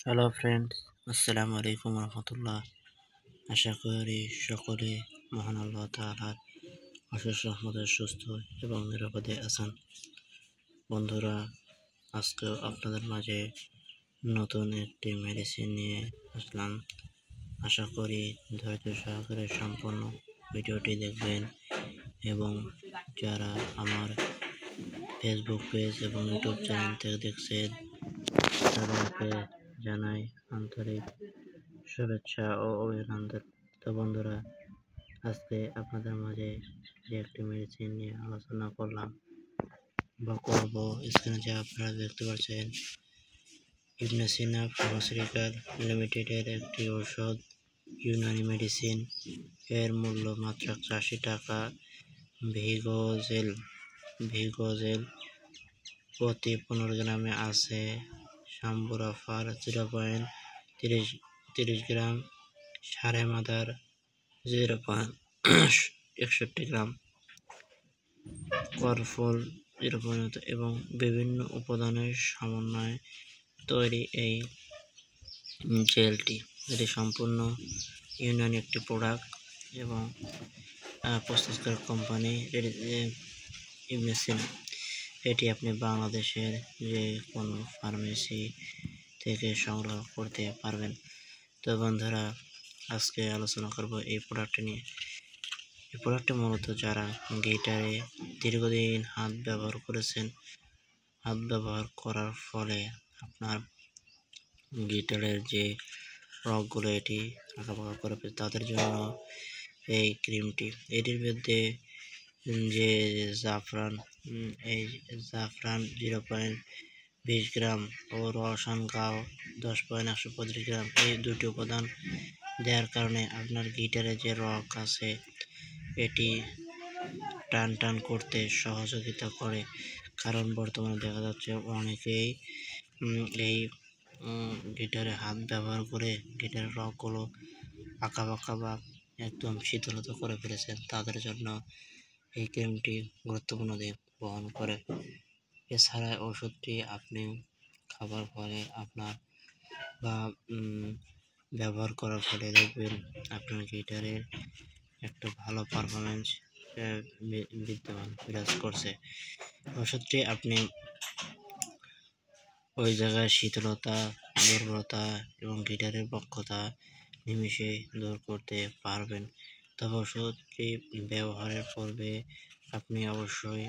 Hello friends, আসসালামু আলাইকুম রহমতুল্লাহ। আশা করি সকলে মহান আল্লাহ তাআলার অশেষ রহমতে সুস্থ এবং নিরাপদে আছেন। বন্ধুরা, আজকেও আপনাদের মাঝে নতুন একটি মেডিসিন নিয়ে আসলাম। আশা করি ধৈর্য সহকারে সম্পূর্ণ ভিডিওটি দেখবেন এবং যারা আমার ফেসবুক পেজ এবং ইউটিউব চ্যানেল থেকে দেখছেন তাদেরকে জানাই আন্তরিক শুভেচ্ছা ও অভিনন্দন। তো বন্ধুরা, আজকে আপনাদের মাঝে যে একটি মেডিসিন নিয়ে আলোচনা করলাম বা করবো, স্ক্রিনে যে আপনারা দেখতে পাচ্ছেন ইবনে সিনা ফার্মাসিউটিক্যাল লিমিটেডের একটি ঔষধ, ইউনানি মেডিসিন। এর মূল্য মাত্র ৮০ টাকা। ভিগোজেল প্রতি 15 গ্রামে আছে সাম্বুরাফার 0.30 গ্রাম, সারে মাদার 0.61 গ্রাম, করফল 0 এবং বিভিন্ন উপাদানের সমন্বয়ে তৈরি এই জেলটি। এটি সম্পূর্ণ ইউনানি একটি প্রোডাক্ট এবং প্রস্তুতকারক কোম্পানি ইবনে সিনা। এটি আপনি বাংলাদেশের যে কোনো ফার্মেসি থেকে সংগ্রহ করতে পারবেন। তো বন্ধুরা, আজকে আলোচনা করব এই প্রোডাক্টটি নিয়ে। এই প্রোডাক্টটি মূলত যারা গিটারে দীর্ঘদিন হাত ব্যবহার করেছেন, হাত ব্যবহার করার ফলে আপনার গিটারের যে রগগুলো এটি আঁকাবাঁকা করে ফেলে, তাদের জন্য এই ক্রিমটি। এটির মধ্যে যে এই জাফরান 0.20 গ্রাম ও রসায়ন গাও 10.135 গ্রাম, এই দুটি উপাদান দেওয়ার কারণে আপনার গিটারে যে রগ আছে এটি টান করতে সহযোগিতা করে। কারণ বর্তমানে দেখা যাচ্ছে অনেকেই এই গিটারে হাত ব্যবহার করে গিটারের রগগুলো আঁকাবাঁকা বা একদম শীতলতা করে ফেলেছেন, তাদের জন্য এই ক্রিমটি গুরুত্বপূর্ণ দিক বহন করে। এছাড়া ওষুধটি আপনি খাবার পরে আপনার বা ব্যবহার করার ফলে দেখবেন আপনার গিটারের একটা ভালো পারফরমেন্স বিরাজ করছে। ওষুধটি আপনি ওই জায়গায় শীতলতা, দুর্বলতা এবং গিটারের বক্ষতা নিমিষে দূর করতে পারবেন। তবে ওষুধটি ব্যবহারের পূর্বে আপনি অবশ্যই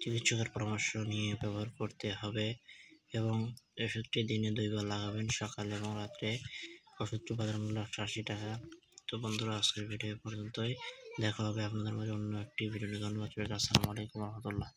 চিকিৎসকের পরামর্শ নিয়ে ব্যবহার করতে হবে এবং ওষুধটি দিনে 2 বার লাগাবেন, সকালে এবং রাত্রে। ওষুধটি বাজার মূল্য ৮০ টাকা। তো বন্ধুরা, আজকের ভিডিও পর্যন্তই। দেখা হবে আপনাদের মাঝে অন্য একটি ভিডিও। ধন্যবাদ। আসসালামু আলাইকুম রহমতুল্লাহ।